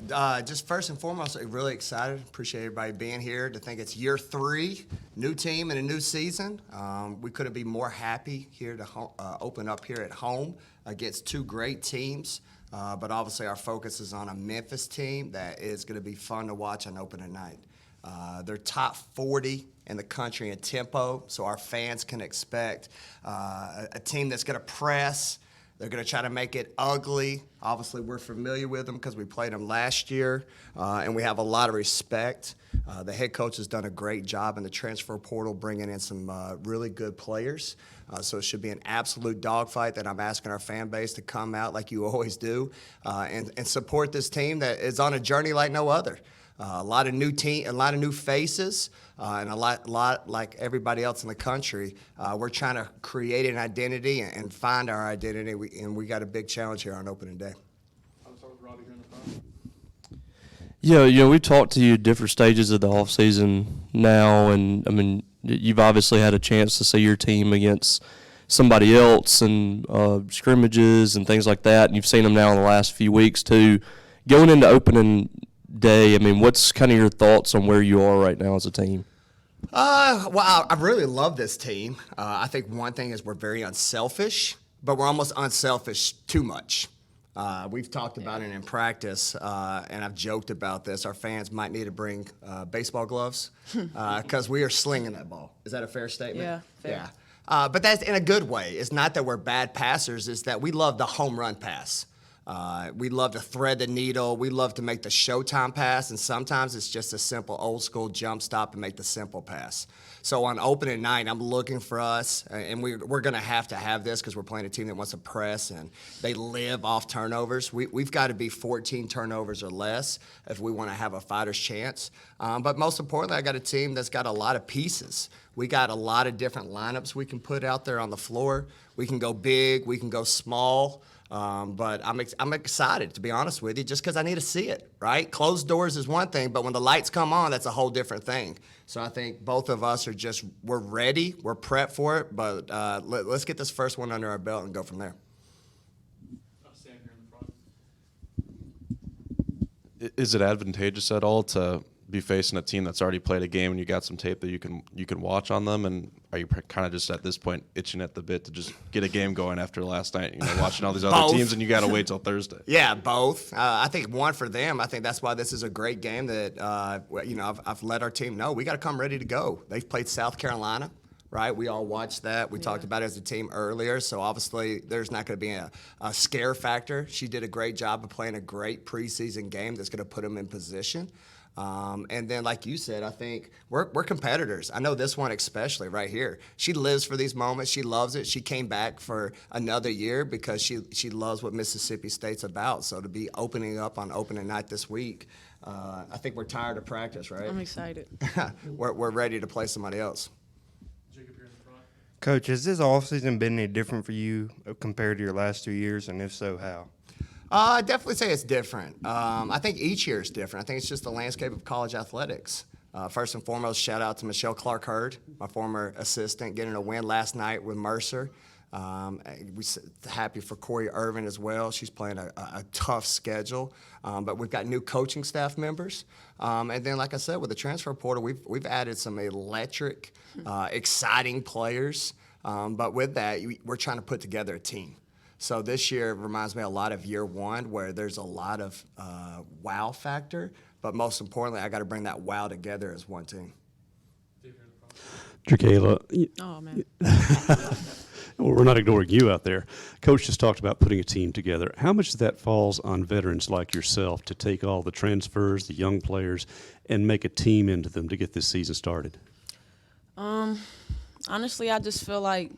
Just first and foremost, I'm really excited. Appreciate everybody being here. To think it's year 3, new team and a new season. We couldn't be more happy here to open up here at home against 2 great teams. But obviously our focus is on a Memphis team that is going to be fun to watch on opening night. They're top 40 in the country in tempo, so our fans can expect a team that's going to press. They're going to try to make it ugly. Obviously, we're familiar with them because we played them last year, and we have a lot of respect. The head coach has done a great job in the transfer portal, bringing in some really good players. So it should be an absolute dogfight that I'm asking our fan base to come out like you always do and support this team that is on a journey like no other. A lot of new faces, and a lot like everybody else in the country. We're trying to create an identity and find our identity, and we got a big challenge here on opening day. I'll start with Roddy here in the front. Yeah, we talked to you at different stages of the offseason now, and I mean, you've obviously had a chance to see your team against somebody else and scrimmages and things like that, and you've seen them now in the last few weeks too. Going into opening day, I mean, what's kind of your thoughts on where you are right now as a team? Well, I really love this team. I think one thing is we're very unselfish, but we're almost unselfish too much. We've talked about it in practice, and I've joked about this. Our fans might need to bring baseball gloves because we are slinging that ball. Is that a fair statement? Yeah, fair. Yeah. But that's in a good way. It's not that we're bad passers. It's that we love the home run pass. We love to thread the needle. We love to make the showtime pass, and sometimes it's just a simple old-school jump stop and make the simple pass. So on opening night, I'm looking for us, and we're going to have this because we're playing a team that wants to press, and they live off turnovers. We've got to be 14 turnovers or less if we want to have a fighter's chance. But most importantly, I got a team that's got a lot of pieces. We got a lot of different lineups we can put out there on the floor. We can go big. We can go small. But I'm excited, to be honest with you, just because I need to see it, right? Closed doors is one thing, but when the lights come on, that's a whole different thing. So I think both of us we're ready, we're prepped for it, but let's get this first one under our belt and go from there. Sam here in the front. Is it advantageous at all to be facing a team that's already played a game and you got some tape that you can watch on them? And are you kind of just at this point itching at the bit to just get a game going after last night? Watching all these other teams and you got to wait till Thursday. Yeah, both. I think one for them. I think that's why this is a great game that I've let our team know we got to come ready to go. They've played South Carolina. Right, we all watched that. We talked about it as a team earlier, so obviously there's not going to be a scare factor. She did a great job of playing a great preseason game that's going to put them in position. And then, like you said, I think we're competitors. I know this one especially right here. She lives for these moments. She loves it. She came back for another year because she loves what Mississippi State's about. So to be opening up on opening night this week, I think we're tired of practice, right? I'm excited. we're ready to play somebody else. Jacob here in the front. Coach, has this offseason been any different for you compared to your last 2 years, and if so, how? I'd definitely say it's different. I think each year is different. I think it's just the landscape of college athletics. First and foremost, shout out to Michelle Clark-Hurd, my former assistant, getting a win last night with Mercer. We're happy for Corey Irvin as well. She's playing a tough schedule, but we've got new coaching staff members. And then, like I said, with the transfer portal, we've added some electric, exciting players. But with that, we're trying to put together a team. So this year reminds me a lot of year one, where there's a lot of wow factor. But most importantly, I got to bring that wow together as one team. Jerkaila. Oh, man. Well, we're not ignoring you out there. Coach just talked about putting a team together. How much of that falls on veterans like yourself to take all the transfers, the young players, and make a team into them to get this season started? Honestly, I just feel like,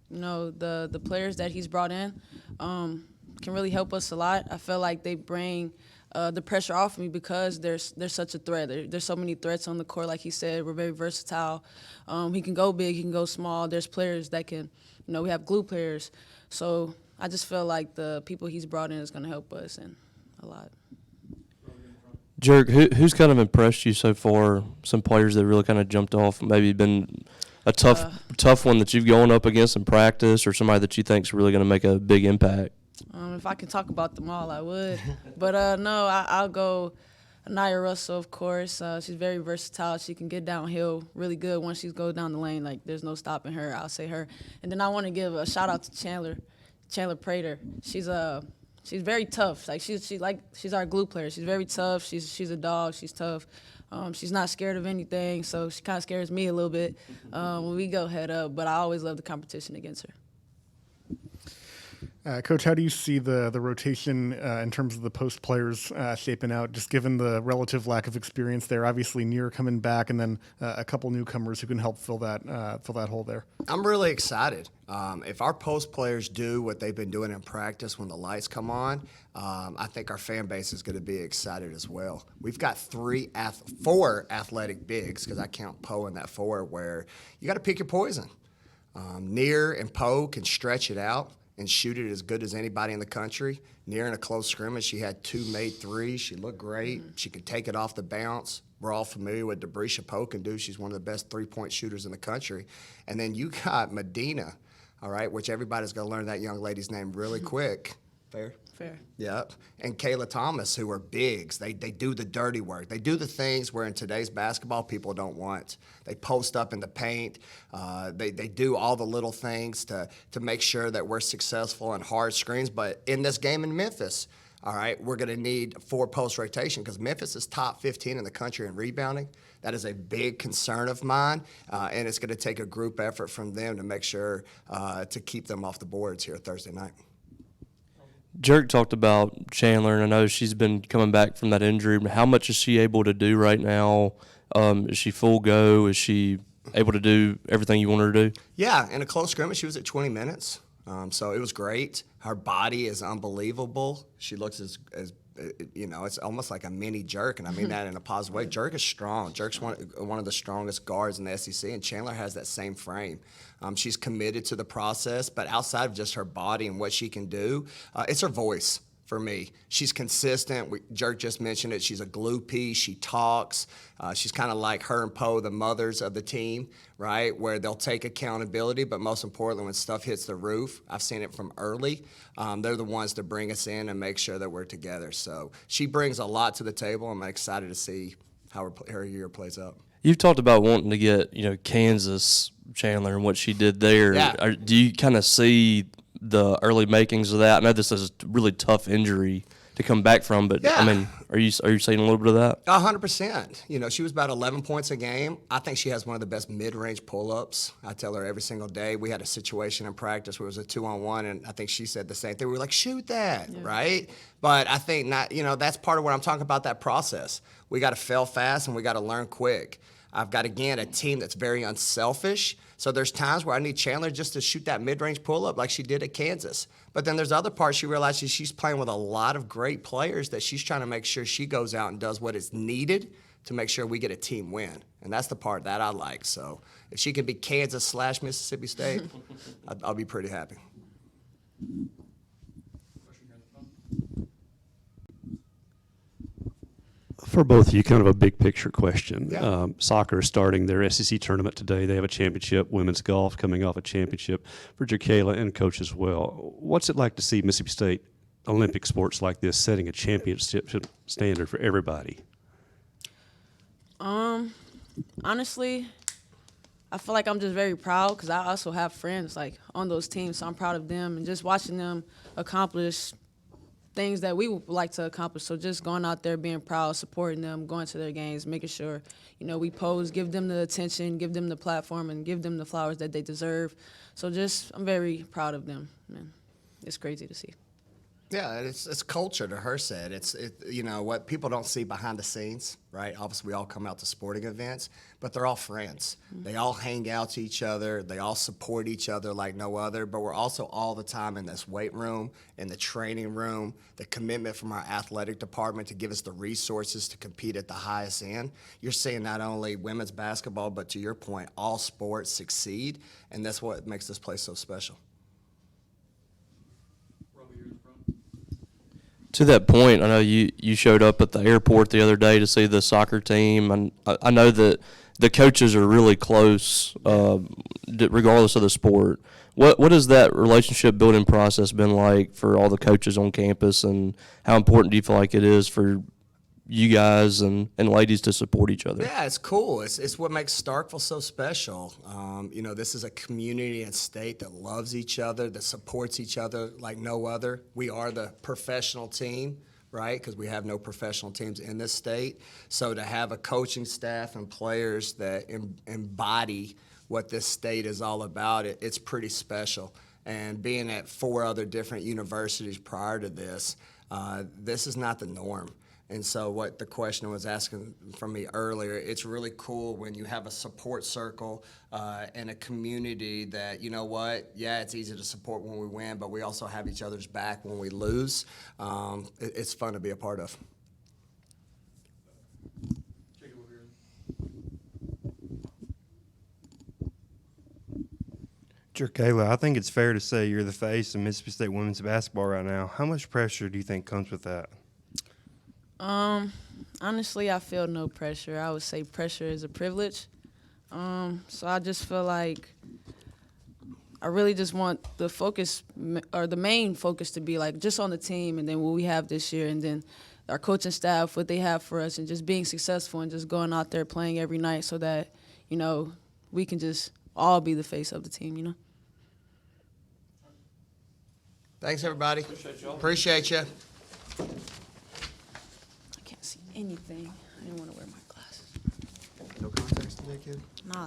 the players that he's brought in can really help us a lot. I feel like they bring the pressure off me because there's such a threat. There's so many threats on the court. Like he said, we're very versatile. He can go big, he can go small. There's players that can, we have glue players. So I just feel like the people he's brought in is going to help us and a lot. Jerk, who's kind of impressed you so far? Some players that really kind of jumped off, maybe been a tough one that you've gone up against in practice, or somebody that you think's really going to make a big impact? If I could talk about them all, I would. But no, I'll go Anaya Russell, of course. She's very versatile. She can get downhill really good once she goes down the lane. Like, there's no stopping her. I'll say her. And then I want to give a shout-out to Chandler Prater. She's very tough. Like, she's our glue player. She's very tough. She's a dog. She's tough. She's not scared of anything, so she kind of scares me a little bit when we go head up. But I always love the competition against her. Coach, how do you see the rotation in terms of the post players shaping out, just given the relative lack of experience there? Obviously, Near coming back, and then a couple newcomers who can help fill that hole there. I'm really excited. If our post players do what they've been doing in practice when the lights come on, I think our fan base is going to be excited as well. We've got 4 athletic bigs, because I count Poe in that 4, where you got to pick your poison. Near and Poe can stretch it out and shoot it as good as anybody in the country. Near in a close scrimmage, she had 2 made threes. She looked great. She could take it off the bounce. We're all familiar with Debrisha Poe can do. She's one of the best three-point shooters in the country. And then you got Medina, all right, which everybody's going to learn that young lady's name really quick. Fair? Fair. Yep. And Kayla Thomas, who are bigs. They do the dirty work. They do the things where in today's basketball people don't want. They post up in the paint. They do all the little things to make sure that we're successful in hard screens. But in this game in Memphis, all right, we're going to need 4 post rotation, because Memphis is top 15 in the country in rebounding. That is a big concern of mine, and it's going to take a group effort from them to make sure to keep them off the boards here Thursday night. Jerk talked about Chandler, and I know she's been coming back from that injury. How much is she able to do right now? Is she full go? Is she able to do everything you want her to do? Yeah, in a close scrimmage, she was at 20 minutes, so it was great. Her body is unbelievable. She looks as it's almost like a mini Jerk, and I mean that in a positive way. Jerk is strong. Jerk's one of the strongest guards in the SEC, and Chandler has that same frame. She's committed to the process, but outside of just her body and what she can do, it's her voice for me. She's consistent. Jerk just mentioned it. She's a glue piece. She talks. She's kind of like her and Poe, the mothers of the team, right, where they'll take accountability, but most importantly, when stuff hits the roof, I've seen it from early, they're the ones to bring us in and make sure that we're together. So she brings a lot to the table. I'm excited to see how her year plays out. You've talked about wanting to get, Kansas, Chandler, and what she did there. Yeah. Do you kind of see the early makings of that? I know this is a really tough injury to come back from, but Yeah. I mean, are you seeing a little bit of that? 100%. She was about 11 points a game. I think she has one of the best mid-range pull-ups. I tell her every single day. We had a situation in practice where it was a 2-on-1, and I think she said the same thing. We were like, shoot that, right? But I think that's part of what I'm talking about, that process. We got to fail fast, and we got to learn quick. I've got, again, a team that's very unselfish. So there's times where I need Chandler just to shoot that mid-range pull-up like she did at Kansas. But then there's other parts she realizes she's playing with a lot of great players that she's trying to make sure she goes out and does what is needed to make sure we get a team win. And that's the part that I like. So if she can be Kansas/Mississippi State, I'll be pretty happy. Question here in the front. For both of you, kind of a big picture question. Yeah. Soccer is starting their SEC tournament today. They have a championship. Women's golf coming off a championship for Jerkaila and coach as well. What's it like to see Mississippi State Olympic sports like this setting a championship standard for everybody? Honestly, I feel like I'm just very proud, because I also have friends on those teams, so I'm proud of them and just watching them accomplish things that we would like to accomplish. So just going out there, being proud, supporting them, going to their games, making sure, we pose, give them the attention, give them the platform, and give them the flowers that they deserve. So I'm very proud of them, man. It's crazy to see. Yeah, it's culture, to her said. It's what people don't see behind the scenes, right? Obviously, we all come out to sporting events, but they're all friends. Mm-hmm. They all hang out to each other. They all support each other like no other. But we're also all the time in this weight room, in the training room, the commitment from our athletic department to give us the resources to compete at the highest end. You're seeing not only women's basketball, but to your point, all sports succeed, and that's what makes this place so special. To that point, I know you showed up at the airport the other day to see the soccer team, and I know that the coaches are really close, regardless of the sport. What has that relationship building process been like for all the coaches on campus, and how important do you feel like it is for you guys and ladies to support each other? Yeah, it's cool. It's what makes Starkville so special. This is a community and state that loves each other, that supports each other like no other. We are the professional team, right? Because we have no professional teams in this state. So to have a coaching staff and players that embody what this state is all about, it's pretty special. And being at 4 other different universities prior to this, this is not the norm. And so what the question was asking from me earlier, it's really cool when you have a support circle and a community that, you know what, yeah, it's easy to support when we win, but we also have each other's back when we lose. It's fun to be a part of. Jacob over here. Jerkaila, I think it's fair to say you're the face of Mississippi State women's basketball right now. How much pressure do you think comes with that? Honestly, I feel no pressure. I would say pressure is a privilege. So I just feel like I really just want the focus, or the main focus, to be like just on the team, and then what we have this year, and then our coaching staff, what they have for us, and just being successful and just going out there playing every night so that, we can just all be the face of the team, Thanks, everybody. Appreciate you. I can't see anything. I didn't want to wear my glasses. No contacts today, kid? Nah,